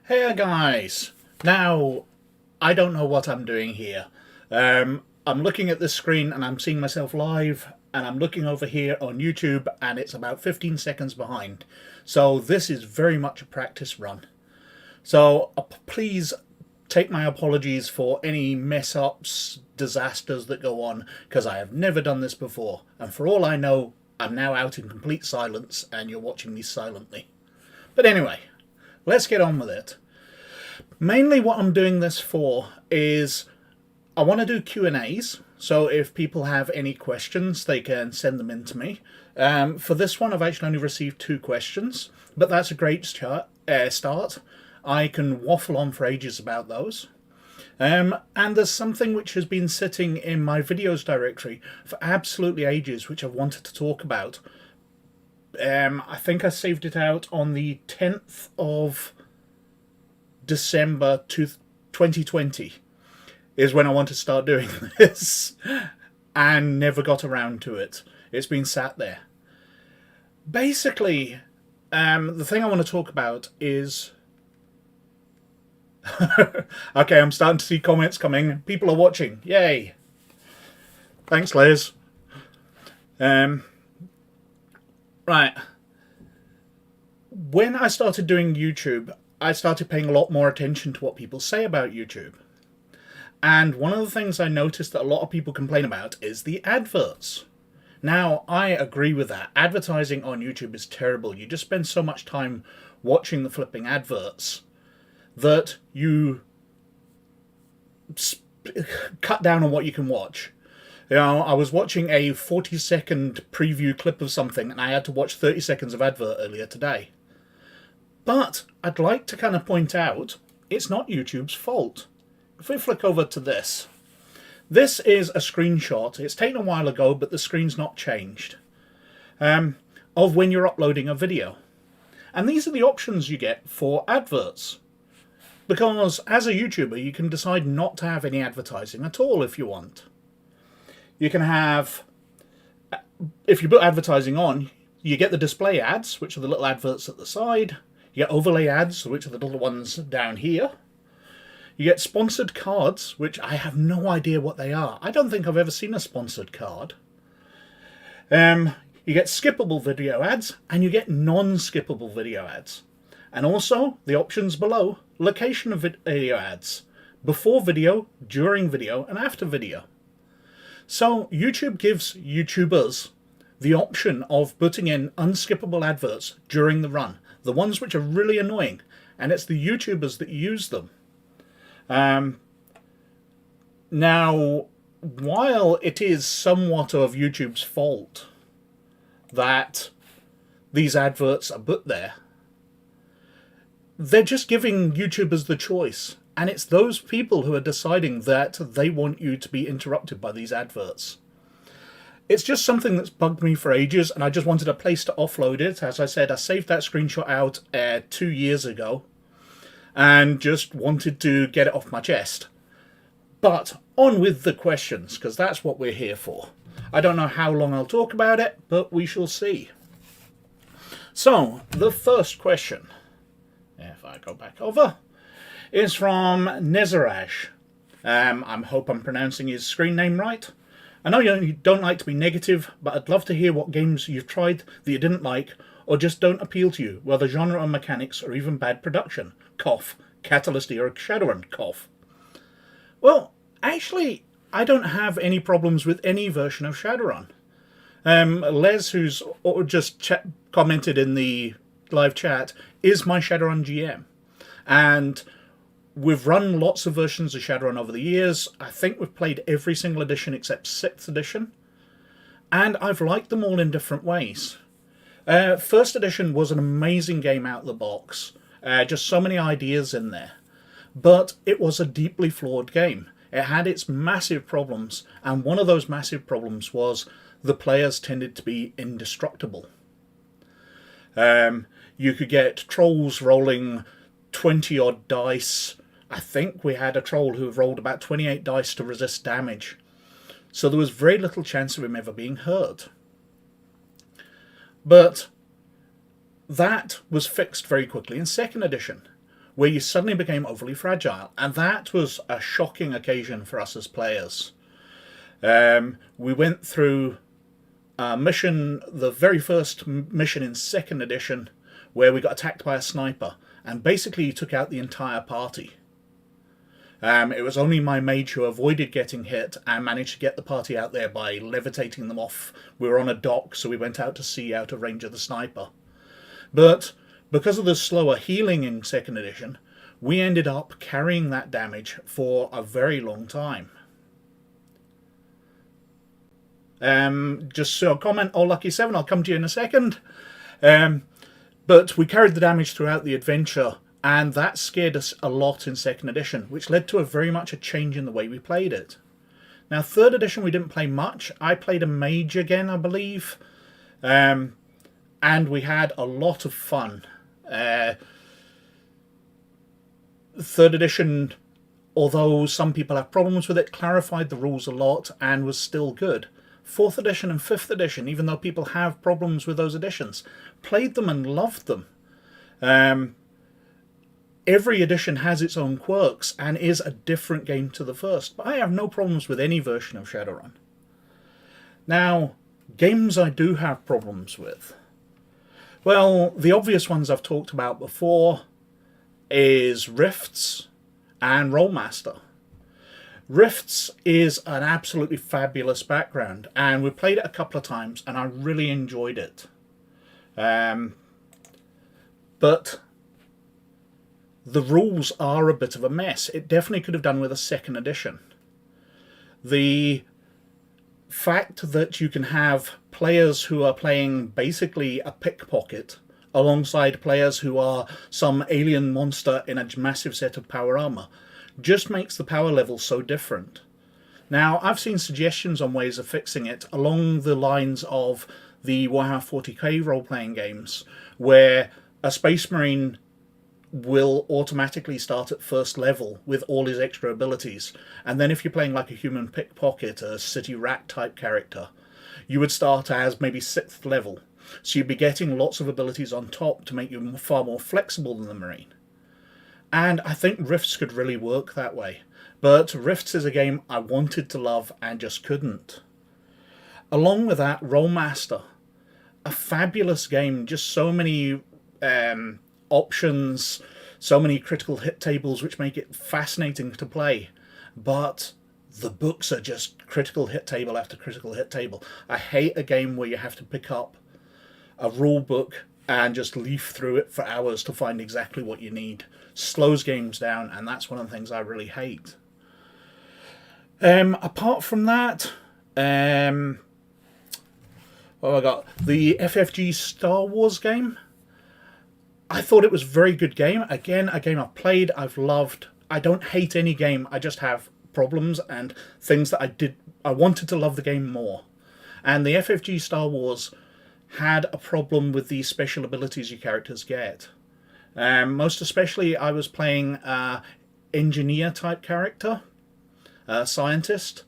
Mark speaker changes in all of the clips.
Speaker 1: Hey guys! Now, I don't know what I'm doing here. I'm looking at this screen and I'm seeing myself live, and I'm looking over here on YouTube and it's about 15 seconds behind. So this is very much a practice run. So please take my apologies for any mess-ups, disasters that go on, because I have never done this before. And for all I know, I'm now out in complete silence and you're watching me silently. But anyway, let's get on with it. Mainly what I'm doing this for is I want to do Q&As, so if people have any questions they can send them in to me. For this one I've actually only received 2 questions, but that's a great start. I can waffle on for ages about those. And there's something which has been sitting in my videos directory for absolutely ages which I've wanted to talk about. I think I saved it out on the 10th of December 2020 is when I want to start doing this, and never got around to it. It's been sat there. Basically, the thing I want to talk about is... Okay, I'm starting to see comments coming. People are watching. Yay! Thanks, Liz. Right. When I started doing YouTube, I started paying a lot more attention to what people say about YouTube. And one of the things I noticed that a lot of people complain about is the adverts. Now, I agree with that. Advertising on YouTube is terrible. You just spend so much time watching the flipping adverts that you cut down on what you can watch. You know, I was watching a 40-second preview clip of something and I had to watch 30 seconds of advert earlier today. But I'd like to kind of point out, it's not YouTube's fault. If we flick over to this, this is a screenshot. It's taken a while ago, but the screen's not changed, of when you're uploading a video. And these are the options you get for adverts. Because as a YouTuber, you can decide not to have any advertising at all if you want. You can have, if you put advertising on, you get the display ads, which are the little adverts at the side. You get overlay ads, which are the little ones down here. You get sponsored cards, which I have no idea what they are. I don't think I've ever seen a sponsored card. You get skippable video ads, and you get non-skippable video ads. And also, the options below, location of video ads. Before video, during video, and after video. So YouTube gives YouTubers the option of putting in unskippable adverts during the run. The ones which are really annoying. And it's the YouTubers that use them. Now, while it is somewhat of YouTube's fault that these adverts are put there, they're just giving YouTubers the choice. And it's those people who are deciding that they want you to be interrupted by these adverts. It's just something that's bugged me for ages, and I just wanted a place to offload it. As I said, I saved that screenshot out 2 years ago, and just wanted to get it off my chest. But on with the questions, because that's what we're here for. I don't know how long I'll talk about it, but we shall see. So, the first question, if I go back over, is from Nezerash. I hope I'm pronouncing his screen name right. I know you don't like to be negative, but I'd love to hear what games you've tried that you didn't like, or just don't appeal to you, whether genre or mechanics, or even bad production. Cough. Catalyst or Shadowrun. Cough. Well, actually, I don't have any problems with any version of Shadowrun. Les, who's just commented in the live chat, is my Shadowrun GM. And we've run lots of versions of Shadowrun over the years. I think we've played every single edition except 6th edition. And I've liked them all in different ways. First edition was an amazing game out of the box. Just so many ideas in there. But it was a deeply flawed game. It had its massive problems. And one of those massive problems was the players tended to be indestructible. You could get trolls rolling 20-odd dice. I think we had a troll who rolled about 28 dice to resist damage. So there was very little chance of him ever being hurt. But that was fixed very quickly in second edition, where you suddenly became overly fragile, and that was a shocking occasion for us as players. We went through a mission, the very first mission in second edition, where we got attacked by a sniper, and basically took out the entire party. It was only my mage who avoided getting hit and managed to get the party out there by levitating them off. We were on a dock, so we went out to sea out of range of the sniper. But because of the slower healing in second edition, we ended up carrying that damage for a very long time. Just so a comment, oh Lucky 7, I'll come to you in a second. But we carried the damage throughout the adventure, and that scared us a lot in second edition, which led to very much a change in the way we played it. Now, third edition we didn't play much. I played a mage again, I believe, and we had a lot of fun. Third edition, although some people have problems with it, clarified the rules a lot and was still good. Fourth edition and fifth edition, even though people have problems with those editions, played them and loved them. Every edition has its own quirks and is a different game to the first, but I have no problems with any version of Shadowrun. Now, games I do have problems with. Well, the obvious ones I've talked about before is Rifts and Rolemaster. Rifts is an absolutely fabulous background, and we played it a couple of times, and I really enjoyed it. But the rules are a bit of a mess. It definitely could have done with a second edition. The fact that you can have players who are playing basically a pickpocket alongside players who are some alien monster in a massive set of power armor just makes the power level so different. Now, I've seen suggestions on ways of fixing it along the lines of the Warhammer 40k role-playing games, where a Space Marine will automatically start at first level with all his extra abilities, and then if you're playing like a human pickpocket, a city rat type character, you would start as maybe 6th level, so you'd be getting lots of abilities on top to make you far more flexible than the Marine. And I think Rifts could really work that way, but Rifts is a game I wanted to love and just couldn't. Along with that, Rolemaster, a fabulous game, just so many options, so many critical hit tables which make it fascinating to play, but the books are just critical hit table after critical hit table. I hate a game where you have to pick up a rule book and just leaf through it for hours to find exactly what you need. Slows games down, and that's one of the things I really hate. Apart from that, what have I got? The FFG Star Wars game. I thought it was a very good game. Again, a game I've played, I've loved. I don't hate any game, I just have problems and things that I wanted to love the game more. And the FFG Star Wars had a problem with the special abilities your characters get. Most especially, I was playing engineer type character, scientist,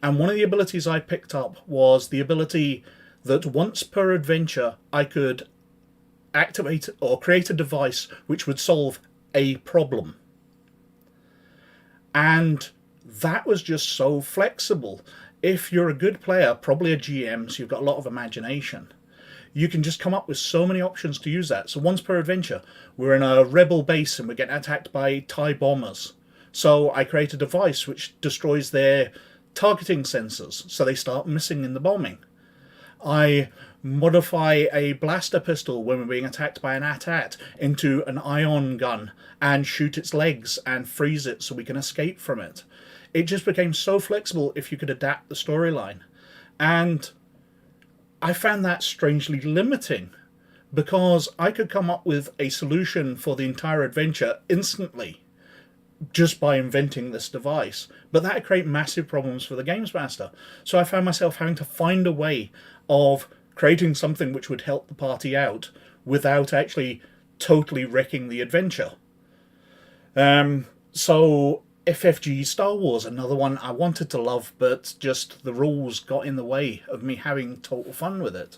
Speaker 1: and one of the abilities I picked up was the ability that once per adventure I could activate or create a device which would solve a problem. And that was just so flexible. If you're a good player, probably a GM, so you've got a lot of imagination, you can just come up with so many options to use that. So once per adventure, we're in a rebel base and we're getting attacked by TIE bombers. So I create a device which destroys their targeting sensors, so they start missing in the bombing. I modify a blaster pistol when we're being attacked by an AT-AT into an ion gun and shoot its legs and freeze it so we can escape from it. It just became so flexible if you could adapt the storyline. And I found that strangely limiting, because I could come up with a solution for the entire adventure instantly just by inventing this device, but that would create massive problems for the games master. So I found myself having to find a way of creating something which would help the party out without actually totally wrecking the adventure. So FFG Star Wars, another one I wanted to love, but just the rules got in the way of me having total fun with it.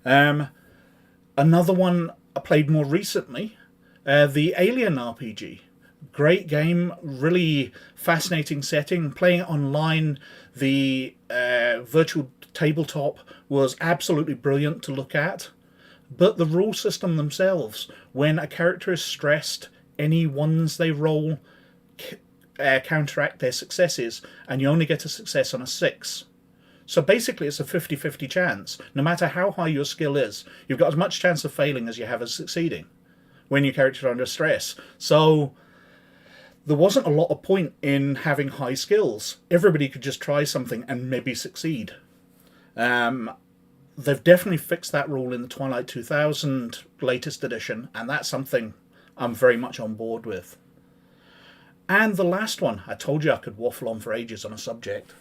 Speaker 1: Another one I played more recently, the Alien RPG. Great game, really fascinating setting. Playing it online, the virtual tabletop was absolutely brilliant to look at. But the rule system themselves, when a character is stressed, any ones they roll counteract their successes, and you only get a success on a 6. So basically it's a 50-50 chance. No matter how high your skill is, you've got as much chance of failing as you have of succeeding when your character is under stress. So there wasn't a lot of point in having high skills. Everybody could just try something and maybe succeed. They've definitely fixed that rule in the Twilight 2000 latest edition, and that's something I'm very much on board with. And the last one, I told you I could waffle on for ages on a subject,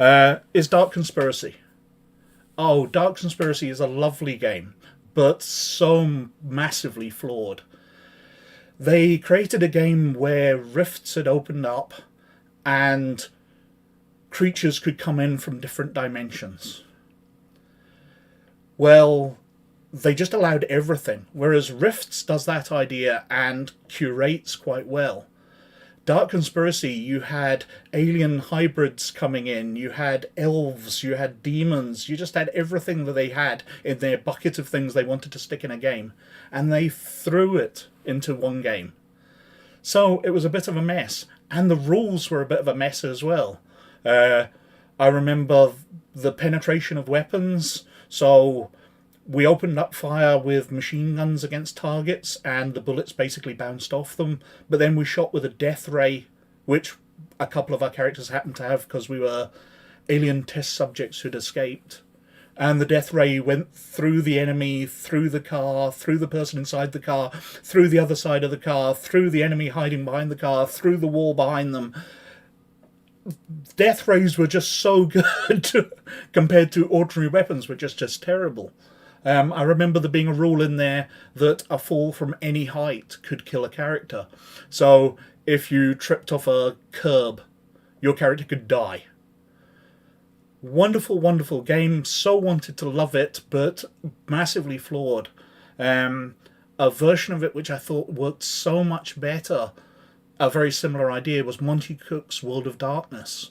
Speaker 1: is Dark Conspiracy. Oh, Dark Conspiracy is a lovely game, but so massively flawed. They created a game where rifts had opened up and creatures could come in from different dimensions. Well, they just allowed everything, whereas Rifts does that idea and curates quite well. Dark Conspiracy, you had alien hybrids coming in, you had elves, you had demons, you just had everything that they had in their bucket of things they wanted to stick in a game, and they threw it into one game. So it was a bit of a mess, and the rules were a bit of a mess as well. I remember the penetration of weapons. So we opened up fire with machine guns against targets, and the bullets basically bounced off them. But then we shot with a death ray, which a couple of our characters happened to have because we were alien test subjects who'd escaped. And the death ray went through the enemy, through the car, through the person inside the car, through the other side of the car, through the enemy hiding behind the car, through the wall behind them. Death rays were just so good compared to ordinary weapons, which is just terrible. I remember there being a rule in there that a fall from any height could kill a character. So if you tripped off a curb, your character could die. Wonderful, wonderful game. So wanted to love it, but massively flawed. A version of it which I thought worked so much better, a very similar idea, was Monty Cook's World of Darkness,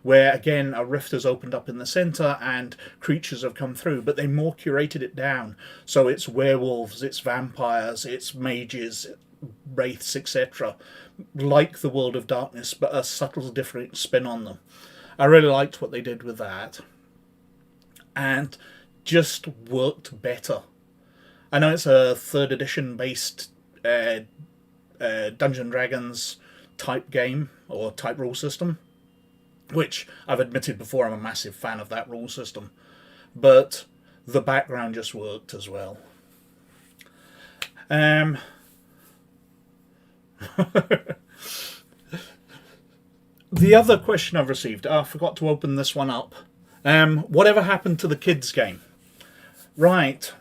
Speaker 1: where again a rift has opened up in the centre and creatures have come through, but they more curated it down. So it's werewolves, it's vampires, it's mages, wraiths, etc. Like the World of Darkness, but a subtle different spin on them. I really liked what they did with that, and just worked better. I know it's a 3rd edition based Dungeons & Dragons type game or type rule system, which I've admitted before I'm a massive fan of that rule system, but the background just worked as well. The other question I've received, I forgot to open this one up. Whatever happened to the kids game? Right,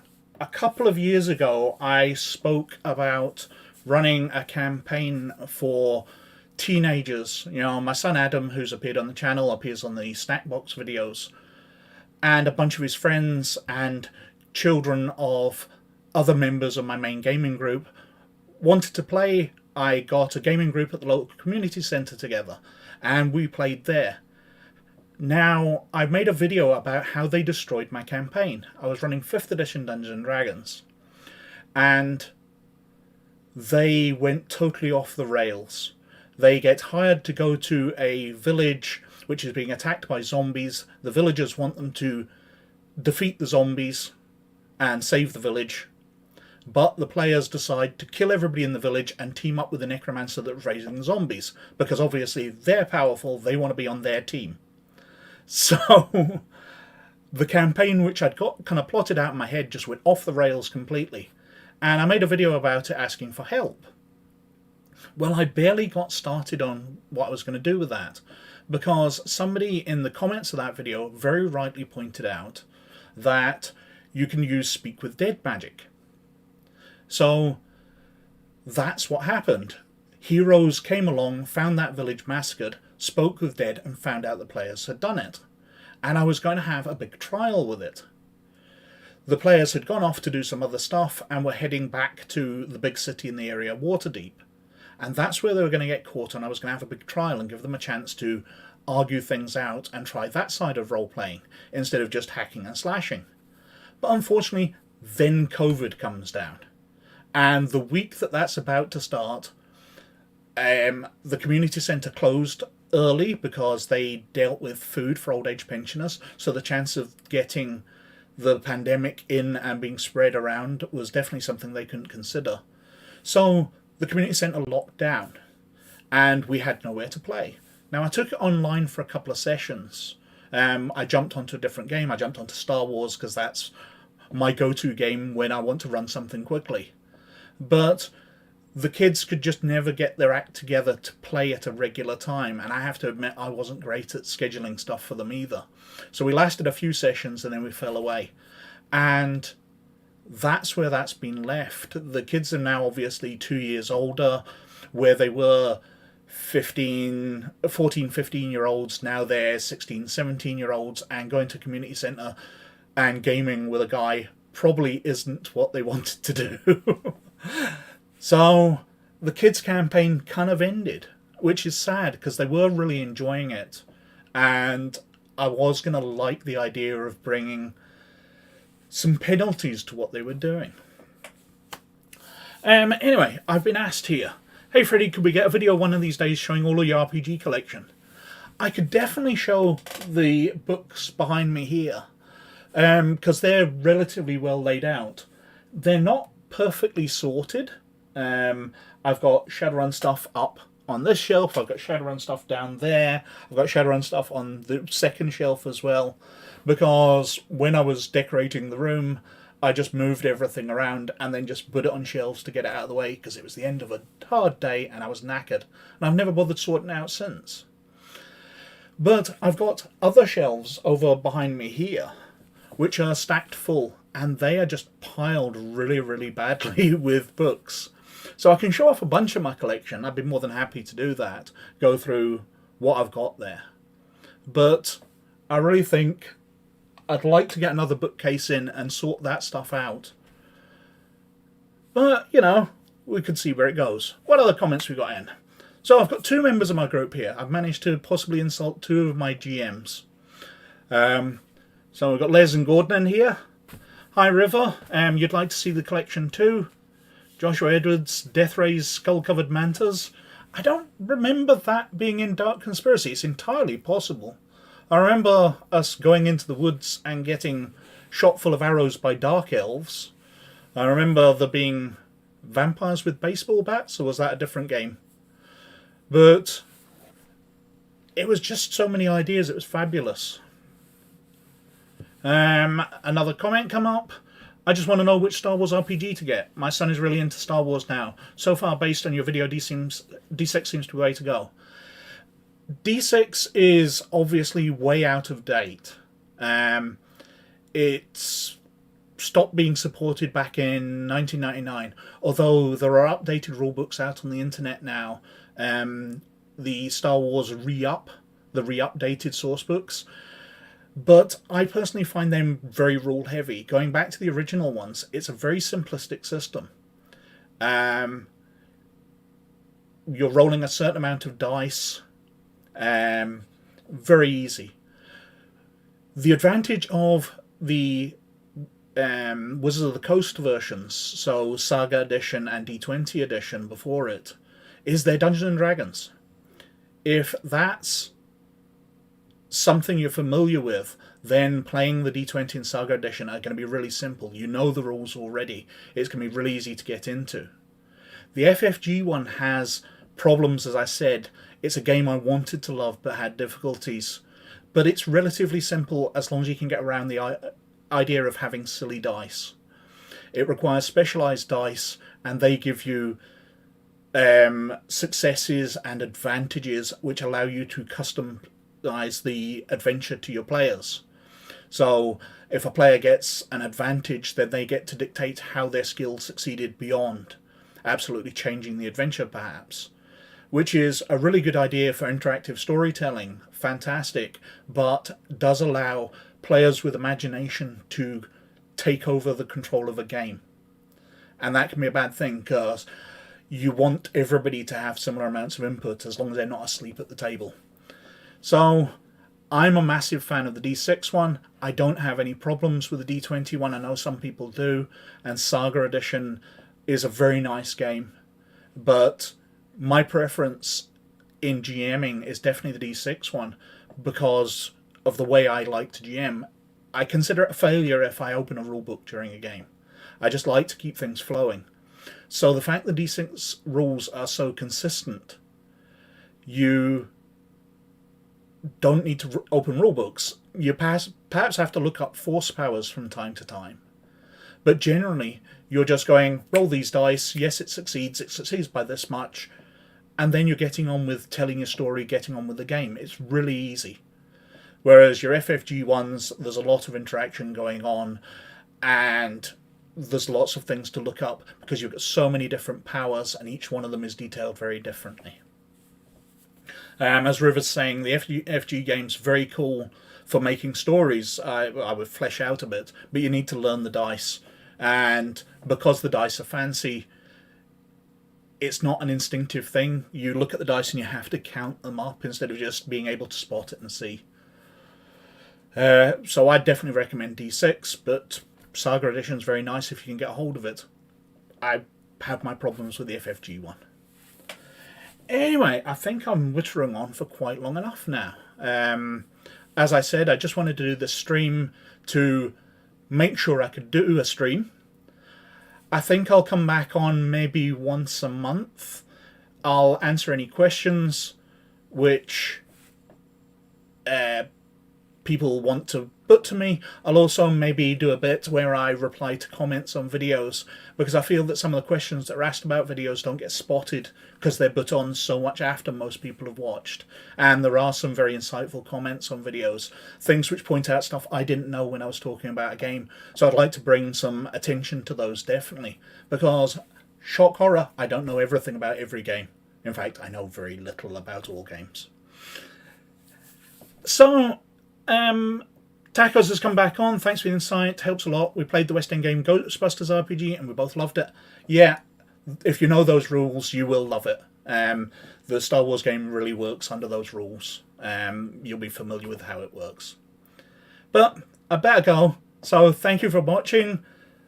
Speaker 1: a couple of years ago I spoke about running a campaign for teenagers. You know, my son Adam, who's appeared on the channel, appears on the Snackbox videos, and a bunch of his friends and children of other members of my main gaming group wanted to play. I got a gaming group at the local community centre together, and we played there. Now, I've made a video about how they destroyed my campaign. I was running 5th edition Dungeons & Dragons, and they went totally off the rails. They get hired to go to a village which is being attacked by zombies. The villagers want them to defeat the zombies and save the village, but the players decide to kill everybody in the village and team up with the necromancer that's raising the zombies, because obviously they're powerful, they want to be on their team. So the campaign which I'd got kind of plotted out in my head just went off the rails completely, and I made a video about it asking for help. Well, I barely got started on what I was going to do with that, because somebody in the comments of that video very rightly pointed out that you can use Speak with Dead magic. So that's what happened. Heroes came along, found that village massacred, spoke with dead, and found out the players had done it. And I was going to have a big trial with it. the players had gone off to do some other stuff and were heading back to the big city in the area, Waterdeep. And that's where they were going to get caught, and I was going to have a big trial and give them a chance to argue things out and try that side of role-playing instead of just hacking and slashing. But unfortunately, then COVID comes down. And the week that that's about to start, the community centre closed early because they dealt with food for old age pensioners, so the chance of getting the pandemic in and being spread around was definitely something they couldn't consider. So the community centre locked down, and we had nowhere to play. Now, I took it online for a couple of sessions. I jumped onto a different game. I jumped onto Star Wars because that's my go-to game when I want to run something quickly. But the kids could just never get their act together to play at a regular time, and I have to admit I wasn't great at scheduling stuff for them either. So we lasted a few sessions and then we fell away. And that's where that's been left. The kids are now obviously 2 years older, where they were 14, 15-year-olds. Now they're 16, 17-year-olds, and going to community centre and gaming with a guy probably isn't what they wanted to do. So the kids campaign kind of ended, which is sad because they were really enjoying it. And I was going to like the idea of bringing some penalties to what they were doing. Anyway, I've been asked here, hey Freddy, could we get a video one of these days showing all of your RPG collection? I could definitely show the books behind me here, because they're relatively well laid out. They're not perfectly sorted. I've got Shadowrun stuff up on this shelf, I've got Shadowrun stuff down there, I've got Shadowrun stuff on the second shelf as well, because when I was decorating the room, I just moved everything around and then just put it on shelves to get it out of the way, because it was the end of a hard day and I was knackered, and I've never bothered sorting it out since. But I've got other shelves over behind me here, which are stacked full, and they are just piled really, really badly with books. So I can show off a bunch of my collection. I'd be more than happy to do that, go through what I've got there. But I really think I'd like to get another bookcase in and sort that stuff out. But, you know, we could see where it goes. What other comments we got in? So I've got two members of my group here. I've managed to possibly insult two of my GMs. So we've got Les and Gordon in here. Hi River, you'd like to see the collection too? Joshua Edwards, Death Ray's Skull-Covered Mantas. I don't remember that being in Dark Conspiracy. It's entirely possible. I remember us going into the woods and getting shot full of arrows by dark elves. I remember there being vampires with baseball bats, or was that a different game? But it was just so many ideas, it was fabulous. Another comment come up. I just want to know which Star Wars RPG to get. My son is really into Star Wars now. So far, based on your video, D6 seems to be the way to go. D6 is obviously way out of date. It's stopped being supported back in 1999, although there are updated rulebooks out on the internet now. The Star Wars re-up, the re-updated source books. But I personally find them very rule heavy. Going back to the original ones, it's a very simplistic system. You're rolling a certain amount of dice. Very easy. The advantage of the Wizards of the Coast versions, so Saga Edition and D20 Edition before it, is their Dungeons and Dragons. If that's something you're familiar with, then playing the D20 and Saga Edition are going to be really simple. You know the rules already. It's going to be really easy to get into. The FFG one has problems, as I said. It's a game I wanted to love but had difficulties. But it's relatively simple as long as you can get around the idea of having silly dice. It requires specialized dice, and they give you successes and advantages which allow you to customize the adventure to your players. So if a player gets an advantage, then they get to dictate how their skill succeeded beyond, absolutely changing the adventure perhaps, which is a really good idea for interactive storytelling. Fantastic, but does allow players with imagination to take over the control of a game. And that can be a bad thing, because you want everybody to have similar amounts of input as long as they're not asleep at the table. So I'm a massive fan of the D6 one. I don't have any problems with the D20 one. I know some people do. And Saga Edition is a very nice game. But my preference in GMing is definitely the D6 one, because of the way I like to GM. I consider it a failure if I open a rulebook during a game. I just like to keep things flowing. So the fact that D6 rules are so consistent, you don't need to open rulebooks. You perhaps have to look up force powers from time to time. But generally, you're just going, roll these dice, yes, it succeeds by this much, and then you're getting on with telling your story, getting on with the game. It's really easy. Whereas your FFG ones, there's a lot of interaction going on, and there's lots of things to look up, because you've got so many different powers, and each one of them is detailed very differently. As River's saying, the FFG game's very cool for making stories. I would flesh out a bit, but you need to learn the dice. And because the dice are fancy, it's not an instinctive thing. You look at the dice and you have to count them up instead of just being able to spot it and see. So I definitely recommend D6, but Saga Edition is very nice if you can get a hold of it. I have my problems with the FFG one. Anyway, I think I'm wittering on for quite long enough now. As I said, I just wanted to do this stream to make sure I could do a stream. I think I'll come back on maybe once a month. I'll answer any questions which people want to put to me. I'll also maybe do a bit where I reply to comments on videos, because I feel that some of the questions that are asked about videos don't get spotted because they're put on so much after most people have watched. And there are some very insightful comments on videos, things which point out stuff I didn't know when I was talking about a game. So I'd like to bring some attention to those, definitely, because shock horror, I don't know everything about every game. In fact, I know very little about all games. So Tacos has come back on. Thanks for the insight. Helps a lot. We played the West End game Ghostbusters RPG and we both loved it. Yeah, if you know those rules, you will love it. The Star Wars game really works under those rules. You'll be familiar with how it works. But I better go. So thank you for watching.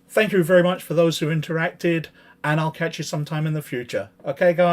Speaker 1: Thank you very much for those who interacted. And I'll catch you sometime in the future. Okay, guys?